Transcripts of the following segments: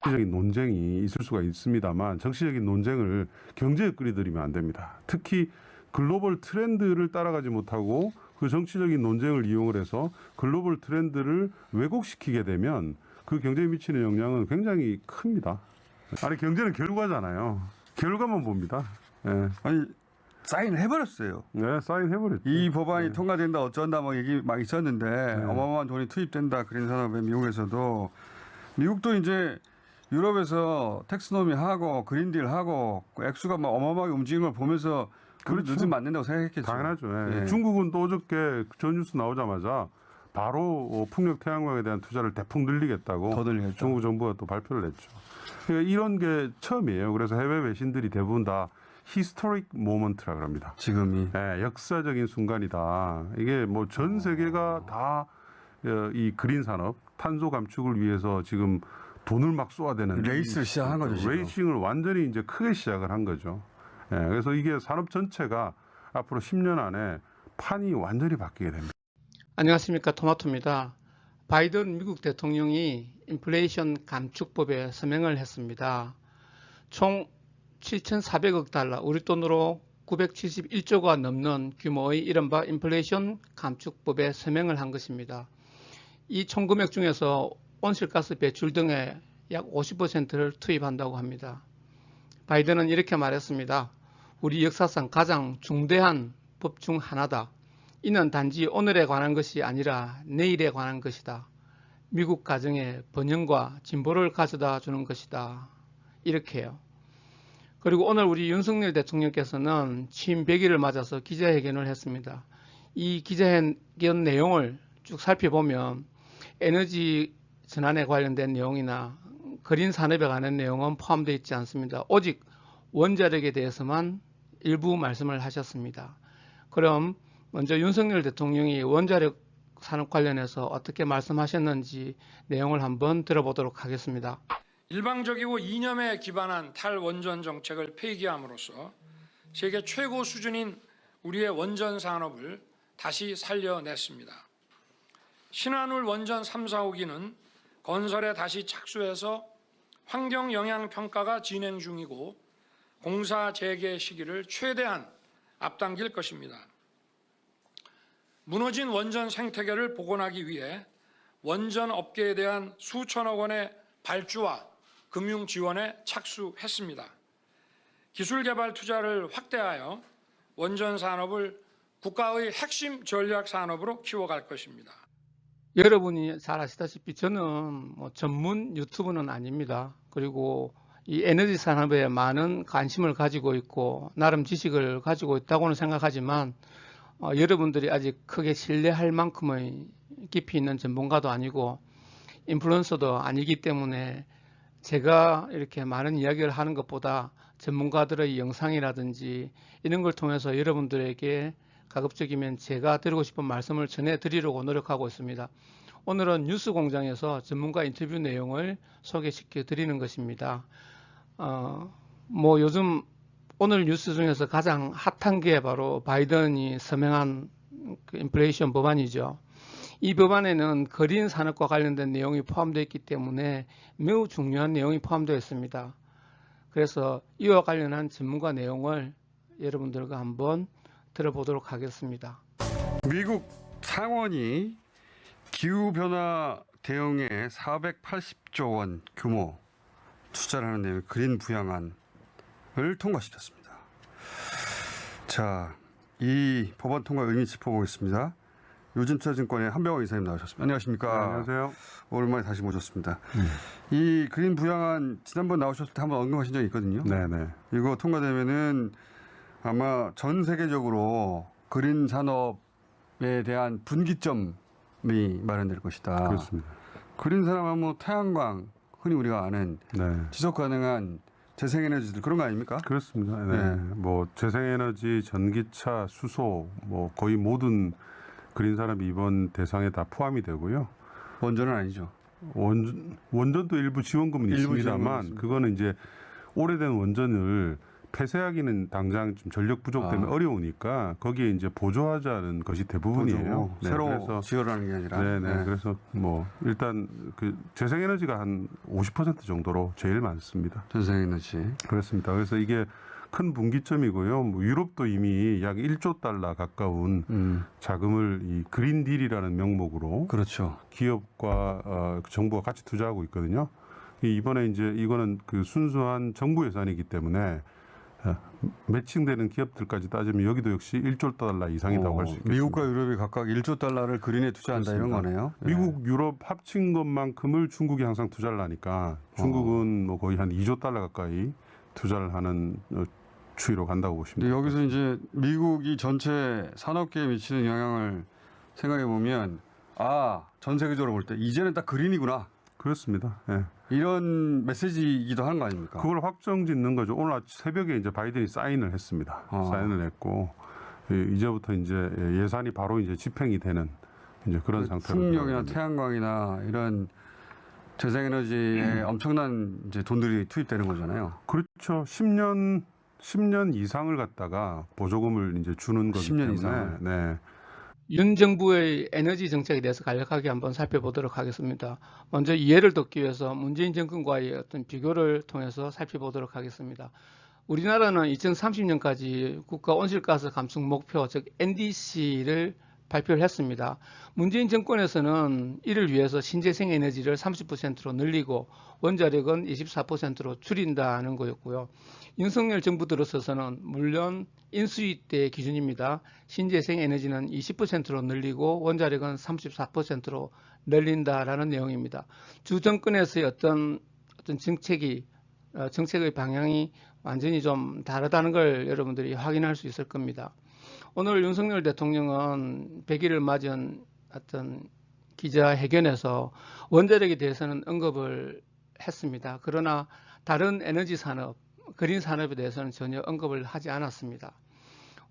정치적인 논쟁이 있을 수가 있습니다만 정치적인 논쟁을 경제에 끌어들이면 안 됩니다. 특히 글로벌 트렌드를 따라가지 못하고 그 정치적인 논쟁을 이용을 해서 글로벌 트렌드를 왜곡시키게 되면 그 경제에 미치는 영향은 굉장히 큽니다. 아니 경제는 결과잖아요. 결과만 봅니다. 예. 아니 사인을 해버렸어요. 네, 사인해버렸죠. 이 법안이 통과된다 어쩐다 뭐 얘기 막 있었는데 어마어마한 돈이 투입된다 그린 산업에 미국에서도 미국도 이제 유럽에서 텍스노미 하고 그린딜 하고 그 액수가 막 어마어마하게 움직이는 걸 보면서 그렇죠. 늦으면 안 된다고 생각했겠죠. 당연하죠. 예. 예. 중국은 또 어저께 전 뉴스 나오자마자 바로 풍력 태양광에 대한 투자를 대폭 늘리겠다고 더 늘리겠죠. 중국 정부가 또 발표를 했죠. 그러니까 이런 게 처음이에요. 그래서 해외 외신들이 대부분 다 히스토릭 모먼트라 그럽니다. 지금이 예, 역사적인 순간이다. 이게 뭐 전 세계가 다 이 그린 산업, 탄소 감축을 위해서 지금 돈을 막 쏘아대는 레이스를 시작한 거죠. 지금. 레이싱을 완전히 이제 크게 시작을 한 거죠. 예, 그래서 이게 산업 전체가 앞으로 10년 안에 판이 완전히 바뀌게 됩니다. 안녕하십니까, 토마토입니다. 바이든 미국 대통령이 인플레이션 감축법에 서명을 했습니다. 총 7,400억 달러, 우리 돈으로 971조가 넘는 규모의 이른바 인플레이션 감축법에 서명을 한 것입니다. 이 총 금액 중에서 온실가스 배출 등에 약 50%를 투입한다고 합니다. 바이든은 이렇게 말했습니다. 우리 역사상 가장 중대한 법 중 하나다. 이는 단지 오늘에 관한 것이 아니라 내일에 관한 것이다. 미국 가정에 번영과 진보를 가져다 주는 것이다. 이렇게요. 그리고 오늘 우리 윤석열 대통령께서는 취임 100일을 맞아서 기자회견을 했습니다. 이 기자회견 내용을 쭉 살펴보면 에너지 전환에 관련된 내용이나 그린 산업에 관한 내용은 포함되어 있지 않습니다. 오직 원자력에 대해서만 일부 말씀을 하셨습니다. 그럼 먼저 윤석열 대통령이 원자력 산업 관련해서 어떻게 말씀하셨는지 내용을 한번 들어보도록 하겠습니다. 일방적이고 이념에 기반한 탈원전 정책을 폐기함으로써 세계 최고 수준인 우리의 원전 산업을 다시 살려냈습니다. 신한울 원전 3, 4호기는 건설에 다시 착수해서 환경 영향 평가가 진행 중이고 공사 재개 시기를 최대한 앞당길 것입니다. 무너진 원전 생태계를 복원하기 위해 원전 업계에 대한 수천억 원의 발주와 금융 지원에 착수했습니다. 기술 개발 투자를 확대하여 원전 산업을 국가의 핵심 전략 산업으로 키워갈 것입니다. 여러분이 잘 아시다시피 저는 전문 유튜브는 아닙니다. 그리고 이 에너지 산업에 많은 관심을 가지고 있고 나름 지식을 가지고 있다고는 생각하지만 여러분들이 아직 크게 신뢰할 만큼의 깊이 있는 전문가도 아니고 인플루언서도 아니기 때문에 제가 이렇게 많은 이야기를 하는 것보다 전문가들의 영상이라든지 이런 걸 통해서 여러분들에게 가급적이면 제가 드리고 싶은 말씀을 전해드리려고 노력하고 있습니다. 오늘은 뉴스공장에서 전문가 인터뷰 내용을 소개시켜 드리는 것입니다. 요즘 오늘 뉴스 중에서 가장 핫한 게 바로 바이든이 서명한 그 인플레이션 법안이죠. 이 법안에는 그린 산업과 관련된 내용이 포함되어 있기 때문에 매우 중요한 내용이 포함되어 있습니다. 그래서 이와 관련한 전문가 내용을 여러분들과 한번 들어보도록 하겠습니다. 미국 상원이 기후변화 대응에 480조 원 규모 투자를 하는 내용의 그린 부양안을 통과시켰습니다. 자, 이 법안 통과 의미 짚어보겠습니다. 요즘투자증권의 한병호 이사님 나오셨습니다. 안녕하십니까? 네, 안녕하세요. 오랜만에 다시 모셨습니다. 이 그린 부양안 지난번 나오셨을 때 한번 언급하신 적이 있거든요. 네네. 이거 통과되면은 아마 전 세계적으로 그린 산업에 대한 분기점이 마련될 것이다. 그렇습니다. 그린 산업은 뭐 태양광, 흔히 우리가 아는 네. 지속 가능한 재생에너지들 그런 거 아닙니까? 그렇습니다. 네. 뭐 재생에너지, 전기차, 수소, 뭐 거의 모든 그린 산업이 이번 대상에 다 포함이 되고요. 원전은 아니죠. 원전도 일부 지원금은 일부 있습니다만 지원금은 그거는 이제 오래된 원전을 폐쇄하기는 당장 좀 전력 부족 때문에 어려우니까 거기에 이제 보조하자는 것이 대부분이에요. 보조, 새로 지어라는 게 아니라. 네네. 그래서 뭐 일단 그 재생에너지가 한 50% 정도로 제일 많습니다. 전생에너지. 그렇습니다. 그래서 이게 큰 분기점이고요. 뭐 유럽도 이미 약 1조 달러 가까운 자금을 이 그린 딜이라는 명목으로 그렇죠. 기업과 정부가 같이 투자하고 있거든요. 이번에 이제 이거는 그 순수한 정부 예산이기 때문에 매칭되는 기업들까지 따지면 여기도 역시 1조 달러 이상이라고 할 수 있겠습니다. 미국과 유럽이 각각 1조 달러를 그린에 투자한다 그렇습니다. 이런 거네요. 네. 미국, 유럽 합친 것만큼을 중국이 항상 투자를 하니까 중국은 뭐 거의 한 2조 달러 가까이 투자를 하는 추이로 간다고 보시면 근데 됩니다. 여기서 이제 미국이 전체 산업계에 미치는 영향을 생각해 보면 전 세계적으로 볼 때 이제는 딱 그린이구나. 그렇습니다. 예. 이런 메시지이기도 하는 거 아닙니까? 그걸 확정짓는 거죠. 오늘 새벽에 이제 바이든이 사인을 했습니다. 사인을 했고 이제부터 이제 예산이 바로 이제 집행이 되는 이제 그런 상태로. 풍력이나 태양광이나 이런 재생에너지에 엄청난 이제 돈들이 투입되는 거잖아요. 그렇죠. 10년 이상을 갖다가 보조금을 이제 주는 거기 10년 때문에. 이상. 네. 윤 정부의 에너지 정책에 대해서 간략하게 한번 살펴보도록 하겠습니다. 먼저 이해를 돕기 위해서 문재인 정권과의 어떤 비교를 통해서 살펴보도록 하겠습니다. 우리나라는 2030년까지 국가 온실가스 감축 목표, 즉 NDC를 발표를 했습니다. 문재인 정권에서는 이를 위해서 신재생 에너지를 30%로 늘리고 원자력은 24%로 줄인다는 거였고요. 윤석열 정부 들어서서는 물론 인수위 때 기준입니다. 신재생 에너지는 20%로 늘리고 원자력은 34%로 늘린다라는 내용입니다. 주 정권에서의 어떤 정책의 방향이 완전히 좀 다르다는 걸 여러분들이 확인할 수 있을 겁니다. 오늘 윤석열 대통령은 100일을 맞은 어떤 기자회견에서 원자력에 대해서는 언급을 했습니다. 그러나 다른 에너지 산업, 그린 산업에 대해서는 전혀 언급을 하지 않았습니다.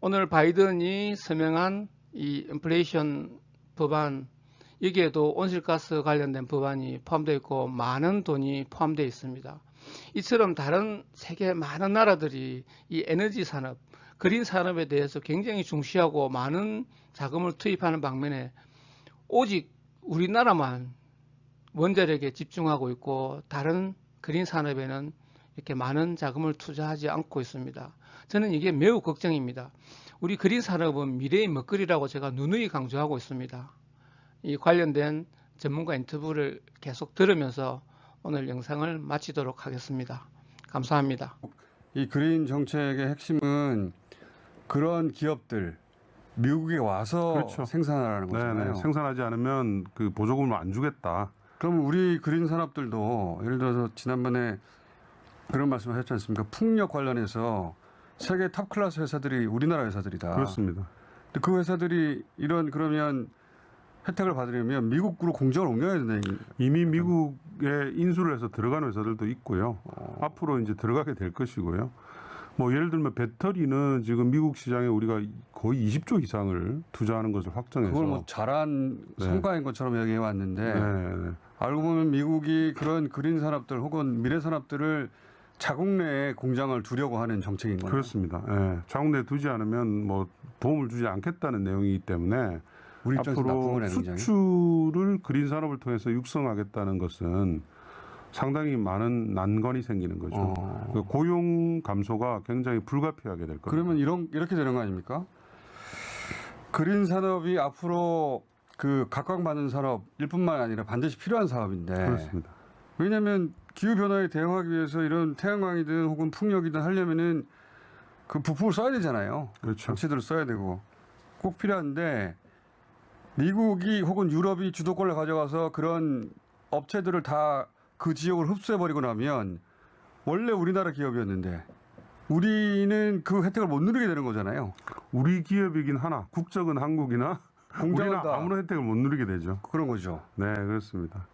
오늘 바이든이 서명한 이 인플레이션 법안, 여기에도 온실가스 관련된 법안이 포함되어 있고 많은 돈이 포함되어 있습니다. 이처럼 다른 세계 많은 나라들이 이 에너지 산업, 그린 산업에 대해서 굉장히 중시하고 많은 자금을 투입하는 방면에 오직 우리나라만 원자력에 집중하고 있고 다른 그린 산업에는 이렇게 많은 자금을 투자하지 않고 있습니다. 저는 이게 매우 걱정입니다. 우리 그린 산업은 미래의 먹거리라고 제가 누누이 강조하고 있습니다. 이 관련된 전문가 인터뷰를 계속 들으면서 오늘 영상을 마치도록 하겠습니다. 감사합니다. 이 그린 정책의 핵심은 그런 기업들 미국에 와서 그렇죠. 생산하라는 거잖아요. 네네. 생산하지 않으면 그 보조금을 안 주겠다. 그럼 우리 그린 산업들도 예를 들어서 지난번에 그런 말씀을 하셨지 않습니까? 풍력 관련해서 세계 탑 클래스 회사들이 우리나라 회사들이다. 그렇습니다. 근데 그 회사들이 이런 그러면 혜택을 받으려면 미국으로 공장을 옮겨야 된다. 이미 미국에 인수를 해서 들어가는 회사들도 있고요. 앞으로 이제 들어가게 될 것이고요. 뭐 예를 들면 배터리는 지금 미국 시장에 우리가 거의 20조 이상을 투자하는 것을 확정해서 그걸 뭐 잘한 성과인 것처럼 얘기해 왔는데 네. 알고 보면 미국이 그런 그린 산업들 혹은 미래 산업들을 자국 내에 공장을 두려고 하는 정책인 거예요. 그렇습니다. 예. 자국 내에 두지 않으면 뭐 도움을 주지 않겠다는 내용이기 때문에 우리 입장에서 나쁜 앞으로 거네, 굉장히. 수출을 그린 산업을 통해서 육성하겠다는 것은 상당히 많은 난관이 생기는 거죠. 그 고용 감소가 굉장히 불가피하게 될 겁니다. 그러면 이렇게 되는 거 아닙니까? 그린 산업이 앞으로 그 각광받는 산업일 뿐만 아니라 반드시 필요한 사업인데. 그렇습니다. 왜냐하면 기후 변화에 대응하기 위해서 이런 태양광이든 혹은 풍력이든 하려면은 그 부품을 써야 되잖아요. 그렇죠. 장치들을 써야 되고 꼭 필요한데 미국이 혹은 유럽이 주도권을 가져가서 그런 업체들을 다 그 지역을 흡수해버리고 나면 원래 우리나라 기업이었는데 우리는 그 혜택을 못 누리게 되는 거잖아요. 우리 기업이긴 하나 국적은 한국이나 공장은 우리는 다 아무런 혜택을 못 누리게 되죠. 그런 거죠. 네, 그렇습니다.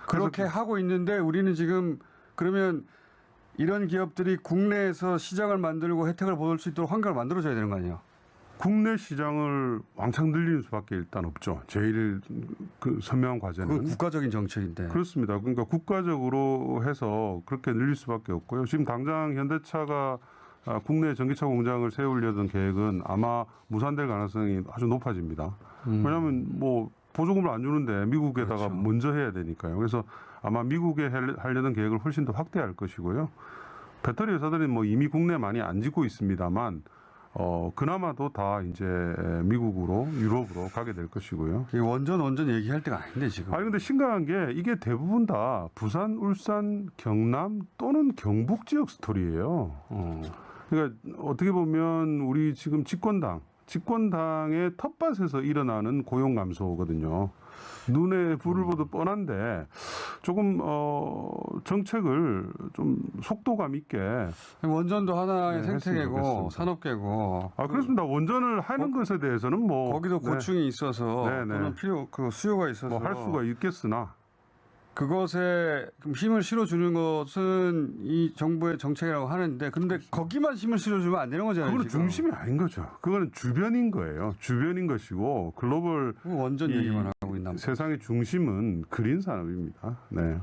그렇게 하고 있는데 우리는 지금 그러면 이런 기업들이 국내에서 시장을 만들고 혜택을 받을 수 있도록 환경을 만들어줘야 되는 거 아니에요? 국내 시장을 왕창 늘리는 수밖에 일단 없죠. 제일 그 선명한 과제는. 그건 국가적인 정책인데. 그렇습니다. 그러니까 국가적으로 해서 그렇게 늘릴 수밖에 없고요. 지금 당장 현대차가 국내 전기차 공장을 세우려던 계획은 아마 무산될 가능성이 아주 높아집니다. 왜냐하면 뭐 보조금을 안 주는데 미국에다가 그렇죠. 먼저 해야 되니까요. 그래서 아마 미국에 하려는 계획을 훨씬 더 확대할 것이고요. 배터리 회사들은 뭐 이미 국내에 많이 안 짓고 있습니다만 그나마도 다 이제 미국으로 유럽으로 가게 될 것이고요. 이게 원전 얘기할 때가 아닌데 지금. 아니 근데 심각한 게 이게 대부분 다 부산, 울산, 경남 또는 경북 지역 스토리예요. 그러니까 어떻게 보면 우리 지금 집권당의 텃밭에서 일어나는 고용 감소거든요. 눈에 불을 보듯 뻔한데 조금 정책을 좀 속도감 있게. 원전도 하나의 네, 했으면 생태계고 좋겠습니다. 산업계고. 그렇습니다. 원전을 하는 것에 대해서는 뭐 거기도 고충이 있어서 네, 네. 또는 수요가 있어서 뭐 할 수가 있겠으나 그것에 좀 힘을 실어주는 것은 이 정부의 정책이라고 하는데 근데 거기만 힘을 실어주면 안 되는 거잖아요. 그거는 지금. 중심이 아닌 거죠. 그거는 주변인 거예요. 주변인 것이고 글로벌 원전 이 얘기만 하고 있나 보다. 세상의 중심은 그린 산업입니다. 네.